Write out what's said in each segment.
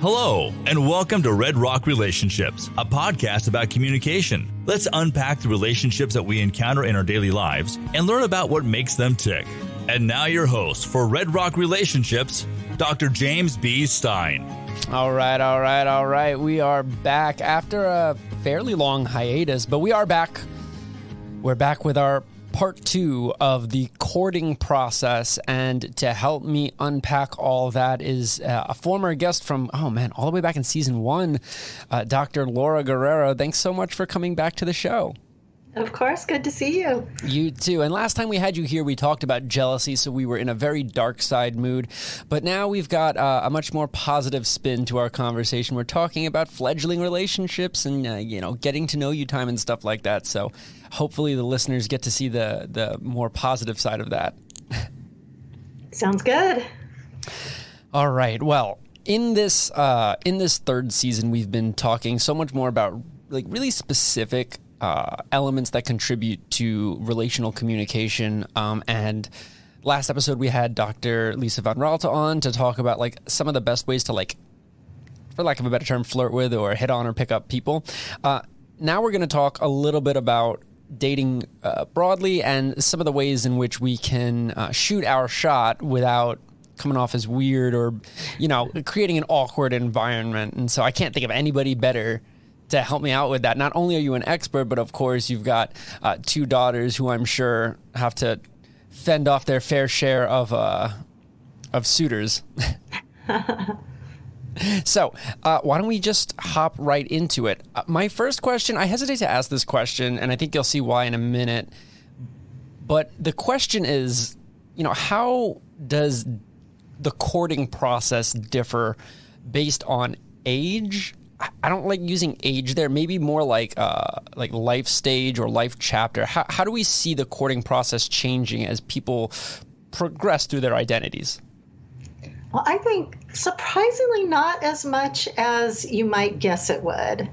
Hello, and welcome to Red Rock Relationships, a podcast about communication. Let's unpack the relationships that we encounter in our daily lives and learn about what makes them tick. And now your host for Red Rock Relationships, Dr. James B. Stein. All right. We are back after a fairly long hiatus, but we are back. We're back with our part 2 of the courting process, and to help me unpack all that is a former guest from, all the way back in season 1, Dr. Laura Guerrero. Thanks so much for coming back to the show. Of course, good to see you. You too. And last time we had you here, we talked about jealousy, so we were in a very dark side mood. But now we've got a much more positive spin to our conversation. We're talking about fledgling relationships and, getting to know you time and stuff like that. So hopefully the listeners get to see the more positive side of that. Sounds good. All right. Well, in this third season, we've been talking so much more about really specific elements that contribute to relational communication. And last episode, we had Dr. Lisa Van Raalte on to talk about some of the best ways to, for lack of a better term, flirt with or hit on or pick up people. Now we're going to talk a little bit about dating broadly and some of the ways in which we can shoot our shot without coming off as weird or, creating an awkward environment. And so I can't think of anybody better to help me out with that. Not only are you an expert, but of course you've got 2 daughters who I'm sure have to fend off their fair share of suitors. So why don't we just hop right into it? My first question, I hesitate to ask this question, and I think you'll see why in a minute. But the question is, how does the courting process differ based on age? I don't like using age there. Maybe more like life stage or life chapter. How do we see the courting process changing as people progress through their identities? Well, I think surprisingly not as much as you might guess it would.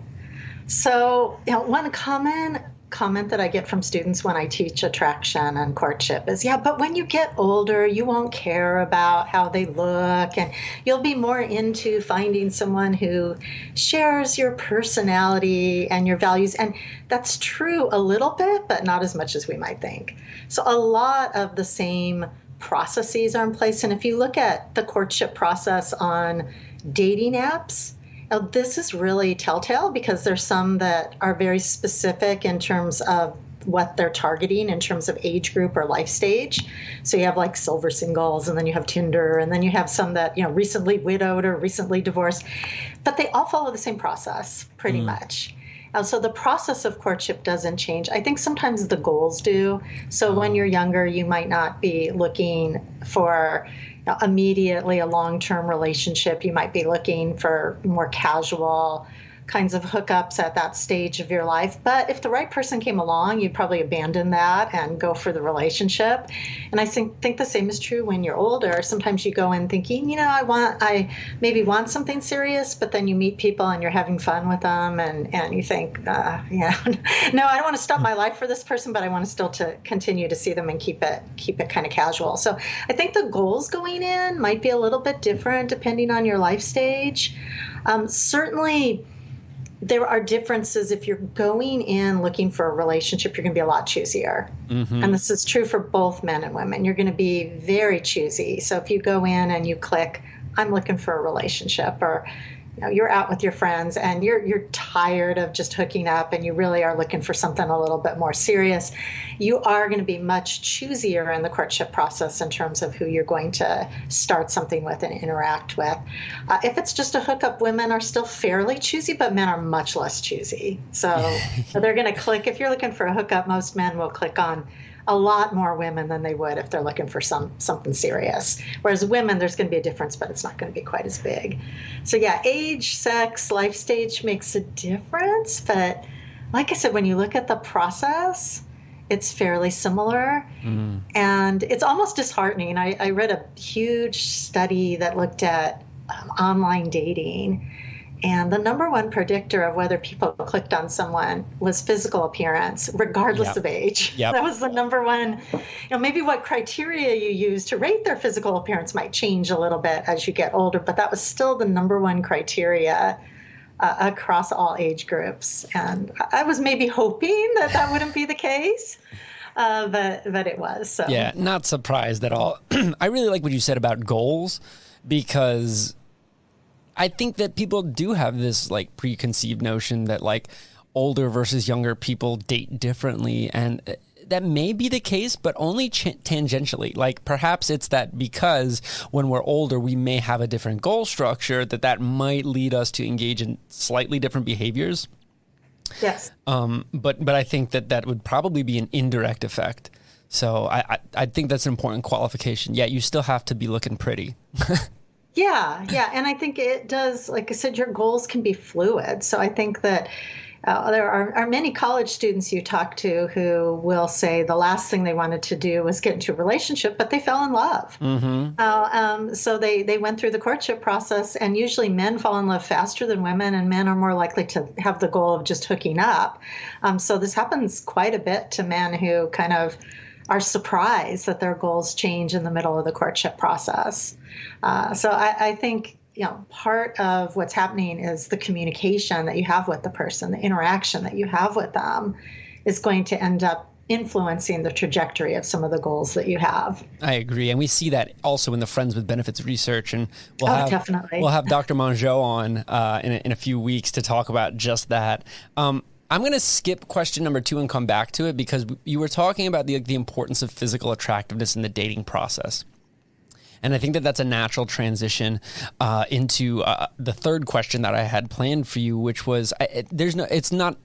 So, one common comment that I get from students when I teach attraction and courtship is, but when you get older, you won't care about how they look, and you'll be more into finding someone who shares your personality and your values. And that's true a little bit, but not as much as we might think. So a lot of the same processes are in place. And if you look at the courtship process on dating apps, now, this is really telltale because there's some that are very specific in terms of what they're targeting in terms of age group or life stage. So you have silver singles, and then you have Tinder, and then you have some that, recently widowed or recently divorced. But they all follow the same process pretty much. So the process of courtship doesn't change. I think sometimes the goals do. So when you're younger, you might not be looking for immediately a long-term relationship. You might be looking for more casual kinds of hookups at that stage of your life. But if the right person came along, you'd probably abandon that and go for the relationship. And I think the same is true when you're older. Sometimes you go in thinking, I maybe want something serious, but then you meet people and you're having fun with them, and you think, no, I don't want to stop my life for this person, but I want to still to continue to see them and keep it kind of casual. So I think the goals going in might be a little bit different depending on your life stage. Certainly, there are differences. If you're going in looking for a relationship, you're going to be a lot choosier. Mm-hmm. And this is true for both men and women. You're going to be very choosy. So if you go in and you click, I'm looking for a relationship, or you're out with your friends and you're tired of just hooking up and you really are looking for something a little bit more serious, you are going to be much choosier in the courtship process in terms of who you're going to start something with and interact with. If it's just a hookup, women are still fairly choosy, but men are much less choosy. So they're going to click. If you're looking for a hookup, most men will click on a lot more women than they would if they're looking for something serious. Whereas women, there's going to be a difference, but it's not going to be quite as big. So age, sex, life stage makes a difference. But like I said, when you look at the process, it's fairly similar. Mm. And it's almost disheartening. I read a huge study that looked at online dating. And the number one predictor of whether people clicked on someone was physical appearance, regardless of age. That was the number one. Maybe what criteria you use to rate their physical appearance might change a little bit as you get older, but that was still the number one criteria across all age groups. And I was maybe hoping that wouldn't be the case. But it was. So. Yeah, not surprised at all. I really like what you said about goals, because I think that people do have this like preconceived notion that like older versus younger people date differently. And that may be the case, but only tangentially. Like perhaps it's that because when we're older, we may have a different goal structure that might lead us to engage in slightly different behaviors. Yes. But I think that would probably be an indirect effect. So I think that's an important qualification. Yeah, you still have to be looking pretty. Yeah. And I think it does, like I said, your goals can be fluid. So I think that there are many college students you talk to who will say the last thing they wanted to do was get into a relationship, but they fell in love. Mm-hmm. So they went through the courtship process, and usually men fall in love faster than women, and men are more likely to have the goal of just hooking up. So this happens quite a bit to men who kind of are surprised that their goals change in the middle of the courtship process. So I think, part of what's happening is the communication that you have with the person, the interaction that you have with them is going to end up influencing the trajectory of some of the goals that you have. I agree. And we see that also in the Friends with Benefits research. And definitely. We'll have Dr. Mongeau on in a few weeks to talk about just that. I'm going to skip question number 2 and come back to it, because you were talking about the importance of physical attractiveness in the dating process. And I think that's a natural transition into the third question that I had planned for you, which was it's not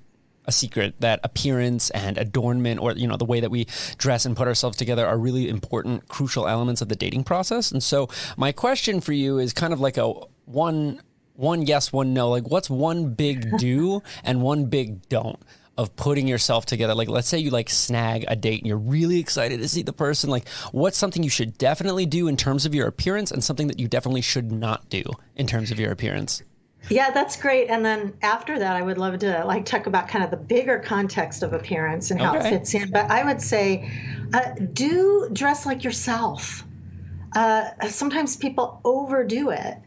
a secret that appearance and adornment, or the way that we dress and put ourselves together, are really important, crucial elements of the dating process. And so my question for you is kind of like a one yes, one no. Like, what's one big do and one big don't of putting yourself together? Like, let's say you snag a date and you're really excited to see the person. Like, what's something you should definitely do in terms of your appearance, and something that you definitely should not do in terms of your appearance? Yeah, that's great. And then after that, I would love to talk about kind of the bigger context of appearance and how it fits in. But I would say, do dress like yourself. Sometimes people overdo it.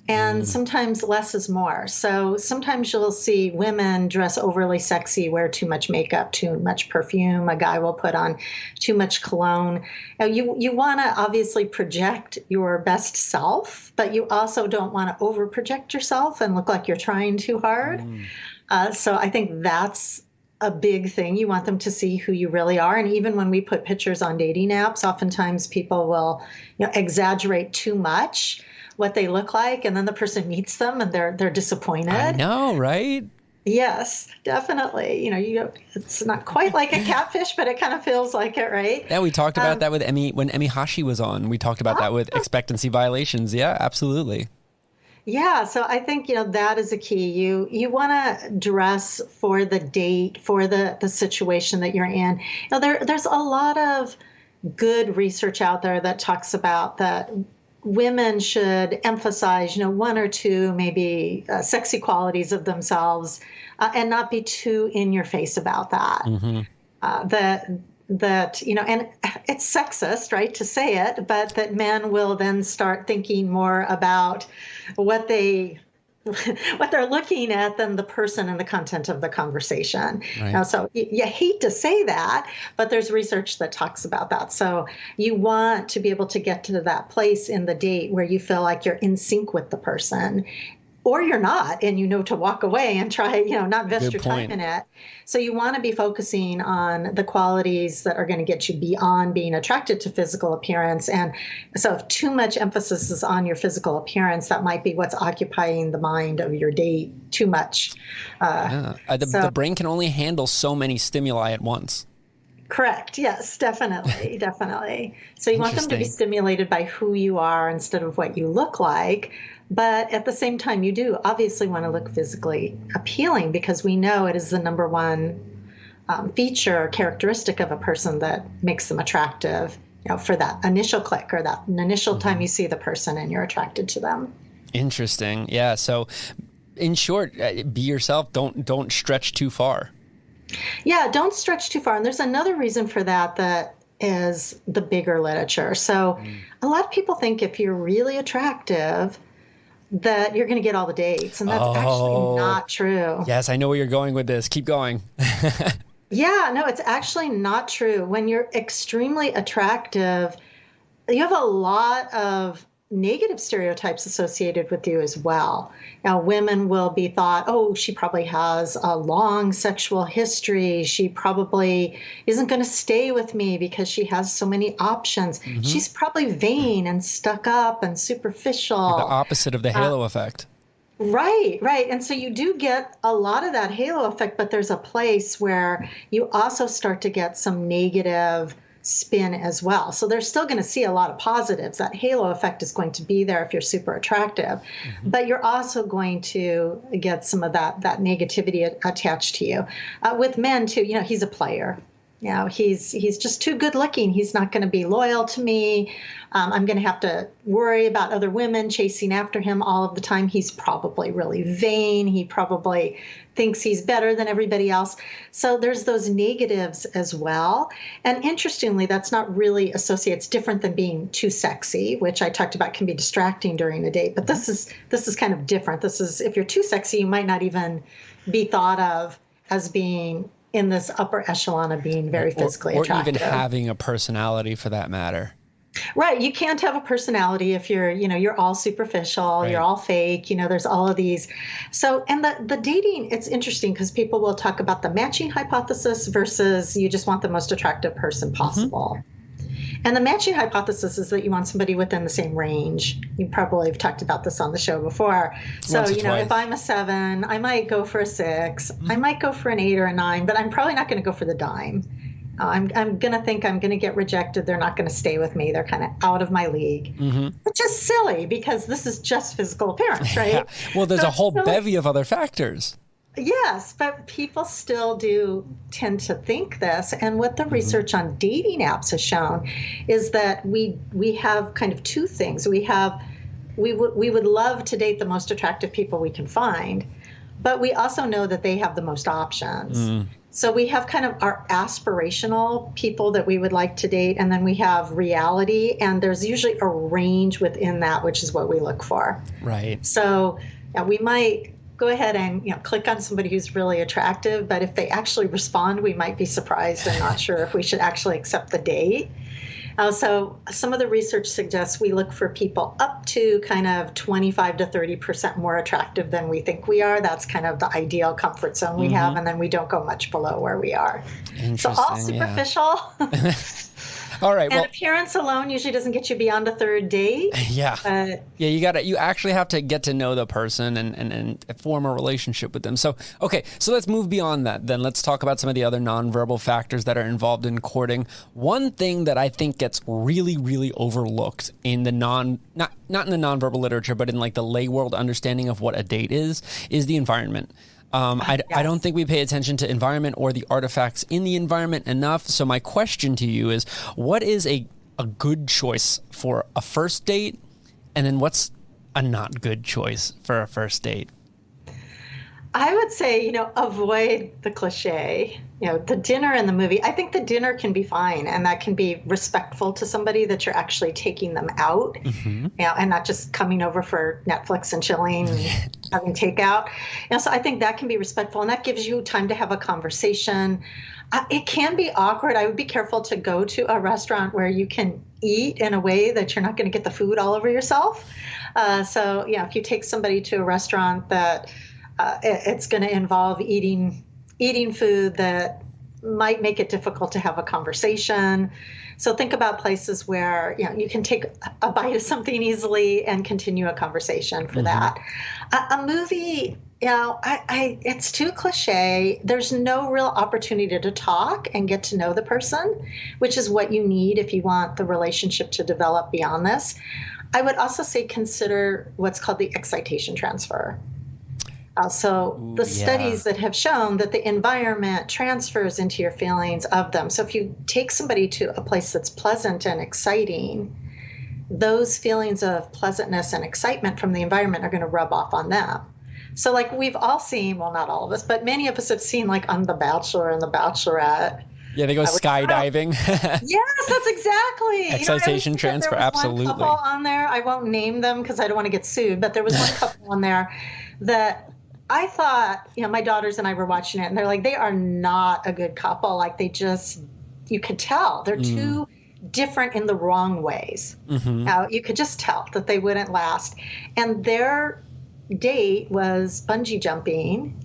And sometimes less is more. So sometimes you'll see women dress overly sexy, wear too much makeup, too much perfume. A guy will put on too much cologne. Now, you want to obviously project your best self, but you also don't want to over project yourself and look like you're trying too hard. So I think that's a big thing. You want them to see who you really are. And even when we put pictures on dating apps, oftentimes people will exaggerate too much what they look like, and then the person meets them and they're disappointed. I know, right? Yes, definitely. It's not quite like a catfish, but it kind of feels like it, right? Yeah, we talked about that with Emmy when Emmy Hashi was on. We talked about that with expectancy violations. Yeah, absolutely. Yeah, so I think that is a key. You want to dress for the date, for the situation that you're in. There's a lot of good research out there that talks about that women should emphasize, one or two maybe sexy qualities of themselves, and not be too in your face about that. Mm-hmm. And it's sexist, right, to say it, but that men will then start thinking more about what they're looking at than the person and the content of the conversation. Right. So you hate to say that, but there's research that talks about that. So you want to be able to get to that place in the date where you feel like you're in sync with the person, or you're not, and to walk away and try, not invest your time in it. So you want to be focusing on the qualities that are going to get you beyond being attracted to physical appearance. And so if too much emphasis is on your physical appearance, that might be what's occupying the mind of your date too much. The brain can only handle so many stimuli at once. Correct. Yes, definitely. Definitely. So you want them to be stimulated by who you are instead of what you look like. But at the same time, you do obviously want to look physically appealing, because we know it is the number one feature or characteristic of a person that makes them attractive, for that initial click or that initial time you see the person and you're attracted to them. Interesting. Yeah. So in short, be yourself. Don't stretch too far. Yeah, don't stretch too far. And there's another reason for that is the bigger literature. So a lot of people think if you're really attractive, that you're going to get all the dates. And that's actually not true. Yes, I know where you're going with this. Keep going. Yeah, no, it's actually not true. When you're extremely attractive, you have a lot of negative stereotypes associated with you as well. Now, women will be thought, oh, she probably has a long sexual history. She probably isn't going to stay with me because she has so many options. She's probably vain and stuck up and superficial. The opposite of the halo effect. Right. And so you do get a lot of that halo effect, but there's a place where you also start to get some negative spin as well. So they're still going to see a lot of positives. That halo effect is going to be there if you're super attractive, but you're also going to get some of that negativity attached to you. With men too, he's a player. He's just too good looking. He's not going to be loyal to me. I'm going to have to worry about other women chasing after him all of the time. He's probably really vain. He probably thinks he's better than everybody else. So there's those negatives as well. And interestingly, that's not really associated. It's different than being too sexy, which I talked about can be distracting during a date. But this is kind of different. This is, if you're too sexy, you might not even be thought of as being in this upper echelon of being very physically attractive. Or even having a personality for that matter. Right. You can't have a personality if you're all superficial, right. You're all fake, there's all of these. So, and the dating, it's interesting because people will talk about the matching hypothesis versus you just want the most attractive person possible. And the matching hypothesis is that you want somebody within the same range. You probably have talked about this on the show before. So, if I'm a 7, I might go for a 6. I might go for an 8 or a 9, but I'm probably not going to go for the dime. I'm going to think I'm going to get rejected. They're not going to stay with me. They're kind of out of my league, which is silly because this is just physical appearance, right? Yeah. Well, there's a whole bevy of other factors. Yes, but people still do tend to think this. And what the research on dating apps has shown is that we have kind of two things. We would love to date the most attractive people we can find, but we also know that they have the most options. So we have kind of our aspirational people that we would like to date, and then we have reality, and there's usually a range within that, which is what we look for. Right. So we might go ahead and click on somebody who's really attractive, but if they actually respond, we might be surprised and not sure if we should actually accept the date. So some of the research suggests we look for people up to kind of 25 to 30% more attractive than we think we are. That's kind of the ideal comfort zone we have, and then we don't go much below where we are. So all superficial. Yeah. All right. And appearance alone usually doesn't get you beyond a third date. Yeah. You actually have to get to know the person and form a relationship with them. So, okay. So let's move beyond that. Then let's talk about some of the other nonverbal factors that are involved in courting. One thing that I think gets really, really overlooked in the not in the nonverbal literature, but in like the lay world understanding of what a date is the environment. I don't think we pay attention to environment or the artifacts in the environment enough. So my question to you is, what is a good choice for a first date? And then what's a not good choice for a first date? I would say, avoid the cliche, the dinner and the movie. I think the dinner can be fine, and that can be respectful to somebody that you're actually taking them out, and not just coming over for Netflix and chilling and having takeout. So I think that can be respectful, and that gives you time to have a conversation. It can be awkward. I would be careful to go to a restaurant where you can eat in a way that you're not going to get the food all over yourself. So if you take somebody to a restaurant that it's going to involve eating food that might make it difficult to have a conversation. So think about places where you can take a bite of something easily and continue a conversation for that. A movie, it's too cliche. There's no real opportunity to talk and get to know the person, which is what you need if you want the relationship to develop beyond this. I would also say consider what's called the excitation transfer. Studies that have shown that the environment transfers into your feelings of them. So if you take somebody to a place that's pleasant and exciting, those feelings of pleasantness and excitement from the environment are going to rub off on them. So like we've all seen, well, not all of us, but many of us have seen like on The Bachelor and The Bachelorette. Yeah, they go skydiving. Yes, that's exactly. Excitation transfer, there was absolutely. One couple on there. I won't name them because I don't want to get sued, but there was one couple on there that I thought, my daughters and I were watching it, and they're like, they are not a good couple. Like you could tell they're too different in the wrong ways. Now you could just tell that they wouldn't last. And their date was bungee jumping.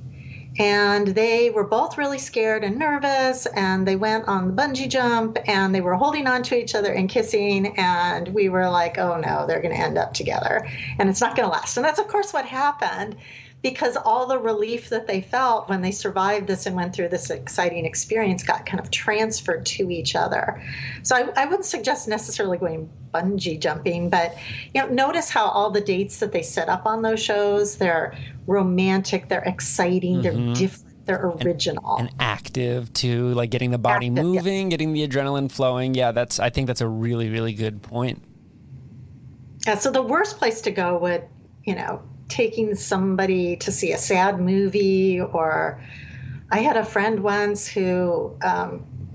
And they were both really scared and nervous, and they went on the bungee jump, and they were holding on to each other and kissing, and we were like, oh no, they're going to end up together, and it's not going to last. And that's, of course, what happened, because all the relief that they felt when they survived this and went through this exciting experience got kind of transferred to each other. So I wouldn't suggest necessarily going bungee jumping, but notice how all the dates that they set up on those shows, they're romantic, they're exciting, they're different, they're original. And active too, like getting the body moving, getting the adrenaline flowing. Yeah, I think that's a really, really good point. Yeah, so the worst place to go would, taking somebody to see a sad movie, or I had a friend once who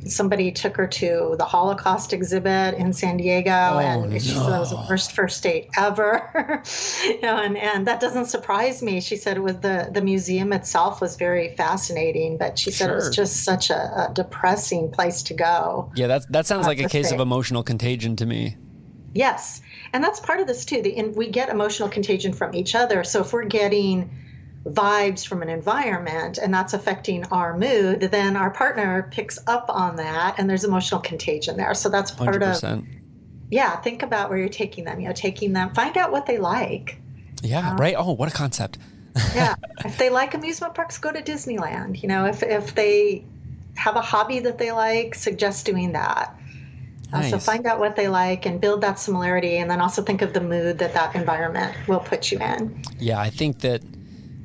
somebody took her to the Holocaust exhibit in San Diego, and she said that was the worst first date ever. And that doesn't surprise me. She said it was the museum itself was very fascinating, but she said it was just such a depressing place to go. Yeah, that sounds like a case of emotional contagion to me. Yes. And that's part of this too. And we get emotional contagion from each other. So if we're getting vibes from an environment and that's affecting our mood, then our partner picks up on that, and there's emotional contagion there. So that's part 100%. of, think about where you're taking them, find out what they like. Yeah, right. Oh, what a concept. Yeah. If they like amusement parks, go to Disneyland. If they have a hobby that they like, suggest doing that. Nice. So find out what they like and build that similarity, and then also think of the mood that environment will put you in. Yeah, I think that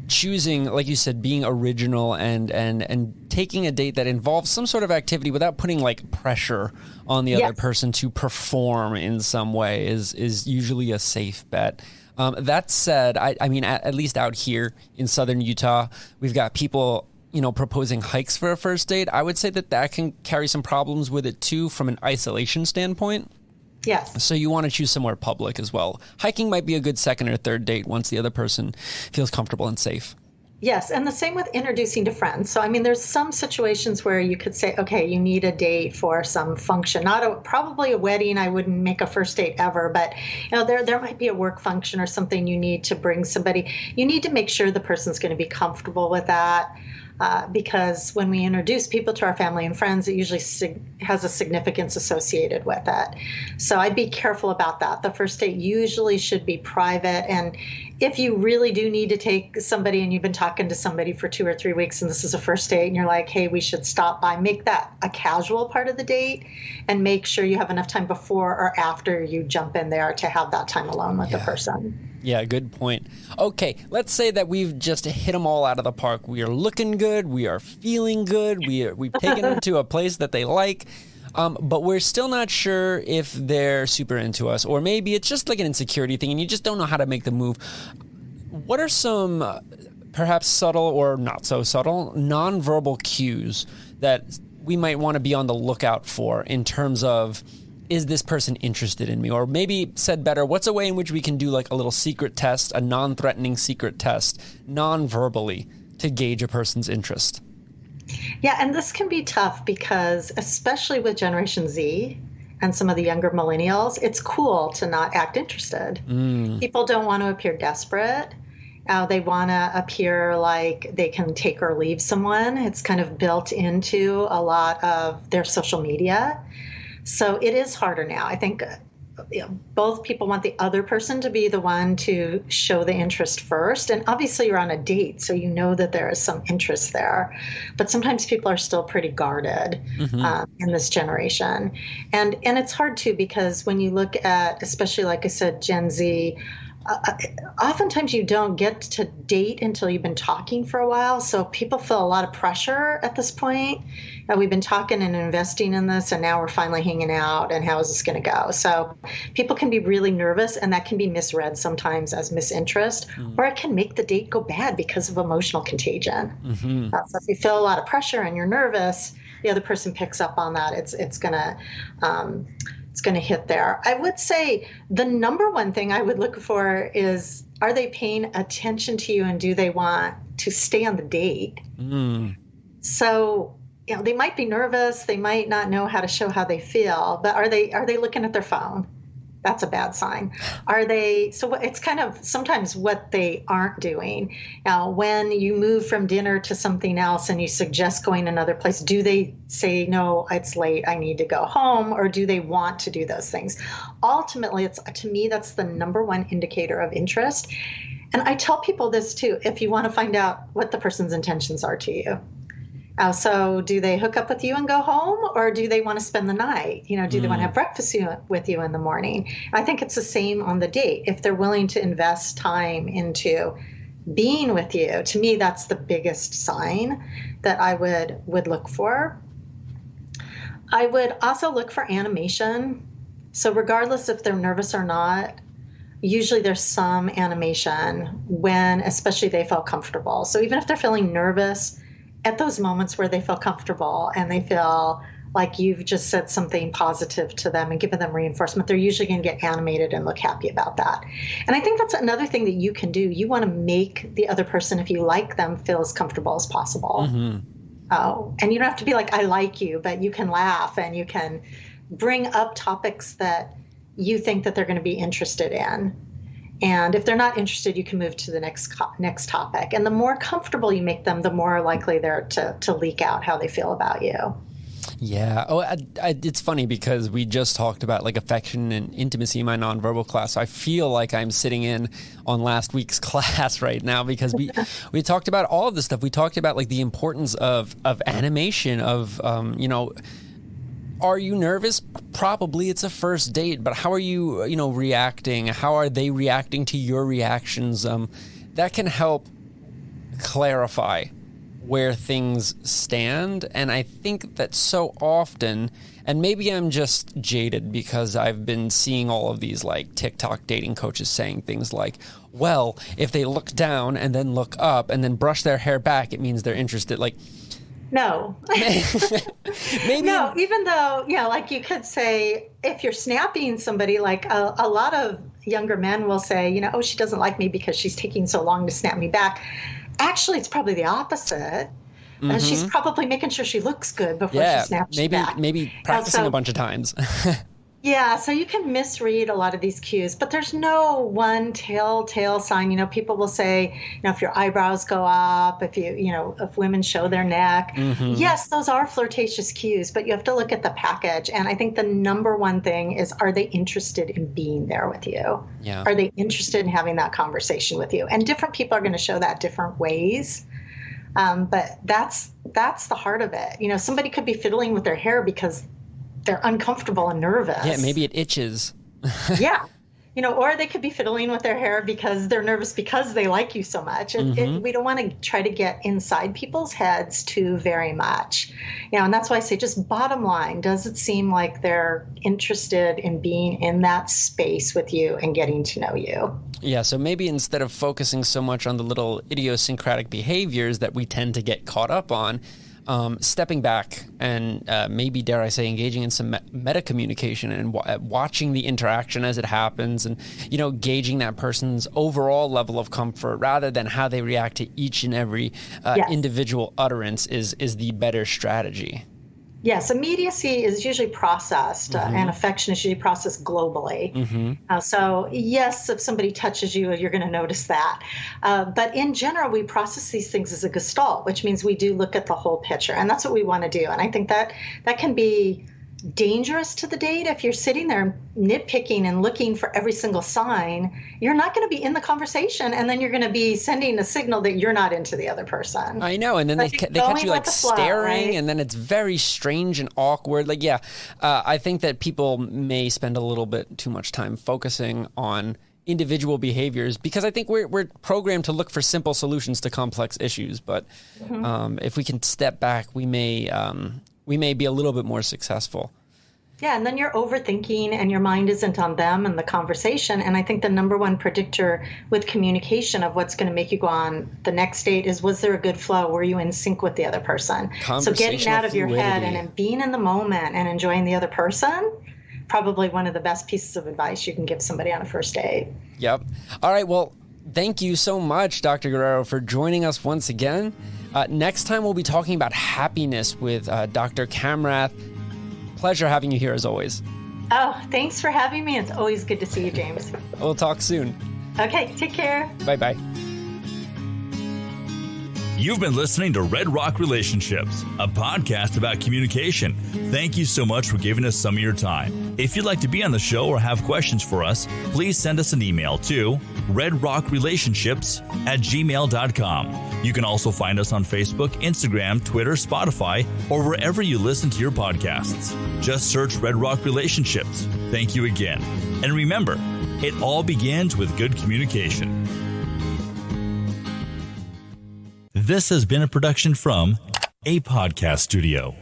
choosing, like you said, being original and taking a date that involves some sort of activity without putting like pressure on the other person to perform in some way is usually a safe bet. That said, I mean, at least out here in southern Utah, we've got people proposing hikes for a first date. I would say that can carry some problems with it too from an isolation standpoint. Yes. So you want to choose somewhere public as well. Hiking might be a good second or third date once the other person feels comfortable and safe. Yes, and the same with introducing to friends. So, I mean, there's some situations where you could say, okay, you need a date for some function, probably a wedding. I wouldn't make a first date ever, but there might be a work function or something you need to bring somebody. You need to make sure the person's going to be comfortable with that. Because when we introduce people to our family and friends, it usually has a significance associated with it. So I'd be careful about that. The first date usually should be private. And if you really do need to take somebody and you've been talking to somebody for 2 or 3 weeks and this is a first date and you're like, hey, we should stop by, make that a casual part of the date and make sure you have enough time before or after you jump in there to have that time alone with the person. Yeah, good point. Okay, let's say that we've just hit them all out of the park. We are looking good. We are feeling good. We've taken them to a place that they like. But we're still not sure if they're super into us, or maybe it's just like an insecurity thing and you just don't know how to make the move. What are some perhaps subtle or not so subtle nonverbal cues that we might want to be on the lookout for in terms of, is this person interested in me? Or maybe said better, what's a way in which we can do like a little secret test, a non-threatening secret test, non-verbally, to gauge a person's interest? Yeah, and this can be tough because especially with Generation Z and some of the younger millennials, it's cool to not act interested. People don't want to appear desperate. They want to appear like they can take or leave someone. It's kind of built into a lot of their social media. So it is harder now. I think both people want the other person to be the one to show the interest first. And obviously you're on a date, so you know that there is some interest there. But sometimes people are still pretty guarded in this generation. And it's hard too, because when you look at, especially like I said, Gen Z, oftentimes you don't get to date until you've been talking for a while. So people feel a lot of pressure at this point. We've been talking and investing in this, and now we're finally hanging out, and how is this going to go? So people can be really nervous, and that can be misread sometimes as misinterest, or it can make the date go bad because of emotional contagion. So if you feel a lot of pressure and you're nervous, the other person picks up on that. It's going to hit there. I would say the number one thing I would look for is, are they paying attention to you, and do they want to stay on the date? So, they might be nervous. They might not know how to show how they feel, but are they looking at their phone? That's a bad sign. So it's kind of sometimes what they aren't doing. When you move from dinner to something else and you suggest going another place, do they say, no, it's late, I need to go home, or do they want to do those things? Ultimately, to me, that's the number one indicator of interest. And I tell people this too, if you want to find out what the person's intentions are to you. So do they hook up with you and go home, or do they want to spend the night? Do they want to have breakfast with you in the morning? I think it's the same on the date. If they're willing to invest time into being with you, to me, that's the biggest sign that I would look for. I would also look for animation. So regardless if they're nervous or not, usually there's some animation when especially they feel comfortable. So even if they're feeling nervous, at those moments where they feel comfortable and they feel like you've just said something positive to them and given them reinforcement, they're usually going to get animated and look happy about that. And I think that's another thing that you can do. You want to make the other person, if you like them, feel as comfortable as possible. And you don't have to be like, I like you, but you can laugh and you can bring up topics that you think that they're going to be interested in. And if they're not interested, you can move to the next topic. And the more comfortable you make them, the more likely they're to leak out how they feel about you. Yeah. It's funny because we just talked about like affection and intimacy in my nonverbal class. So I feel like I'm sitting in on last week's class right now because we talked about all of this stuff. We talked about like the importance of animation, of, are you nervous? Probably. It's a first date, but how are you, reacting? How are they reacting to your reactions? That can help clarify where things stand. And I think that so often, and maybe I'm just jaded because I've been seeing all of these like TikTok dating coaches saying things like, well, if they look down and then look up and then brush their hair back, it means they're interested. Like, no. Maybe no, even though, like you could say, if you're snapping somebody, like a lot of younger men will say, oh, she doesn't like me because she's taking so long to snap me back. Actually, it's probably the opposite. She's probably making sure she looks good before she snaps you back. Maybe practicing a bunch of times. Yeah, so you can misread a lot of these cues, but there's no one telltale sign. People will say, if your eyebrows go up, if women show their neck. Yes, those are flirtatious cues, but you have to look at the package. And I think the number one thing is, are they interested in being there with you? Yeah. Are they interested in having that conversation with you? And different people are going to show that different ways. But that's the heart of it. Somebody could be fiddling with their hair because they're uncomfortable and nervous. Yeah, maybe it itches. Yeah. Or they could be fiddling with their hair because they're nervous because they like you so much. We don't want to try to get inside people's heads too very much. And that's why I say, just bottom line, does it seem like they're interested in being in that space with you and getting to know you? Yeah, so maybe instead of focusing so much on the little idiosyncratic behaviors that we tend to get caught up on, stepping back and maybe, dare I say, engaging in some meta communication and watching the interaction as it happens and, gauging that person's overall level of comfort rather than how they react to each and every individual utterance is the better strategy. Yes, immediacy is usually processed and affection is usually processed globally. So yes, if somebody touches you, you're going to notice that. But in general, we process these things as a gestalt, which means we do look at the whole picture. And that's what we want to do. And I think that can be dangerous to the date. If you're sitting there nitpicking and looking for every single sign, you're not going to be in the conversation, and then you're going to be sending a signal that you're not into the other person. I know, and then they catch you like staring, right? And then it's very strange and awkward. I think that people may spend a little bit too much time focusing on individual behaviors, because I think we're programmed to look for simple solutions to complex issues. But if we can step back, we may be a little bit more successful. Yeah, and then you're overthinking and your mind isn't on them and the conversation. And I think the number one predictor with communication of what's going to make you go on the next date is, was there a good flow? Were you in sync with the other person? So getting out of your head and being in the moment and enjoying the other person, probably one of the best pieces of advice you can give somebody on a first date. Yep. All right. Well, thank you so much, Dr. Guerrero, for joining us once again. Next time, we'll be talking about happiness with Dr. Kamrath. Pleasure having you here as always. Oh, thanks for having me. It's always good to see you, James. We'll talk soon. Okay, take care. Bye-bye. You've been listening to Red Rock Relationships, a podcast about communication. Thank you so much for giving us some of your time. If you'd like to be on the show or have questions for us, please send us an email to redrockrelationships@gmail.com. You can also find us on Facebook, Instagram, Twitter, Spotify, or wherever you listen to your podcasts. Just search Red Rock Relationships. Thank you again. And remember, it all begins with good communication. This has been a production from A Podcast Studio.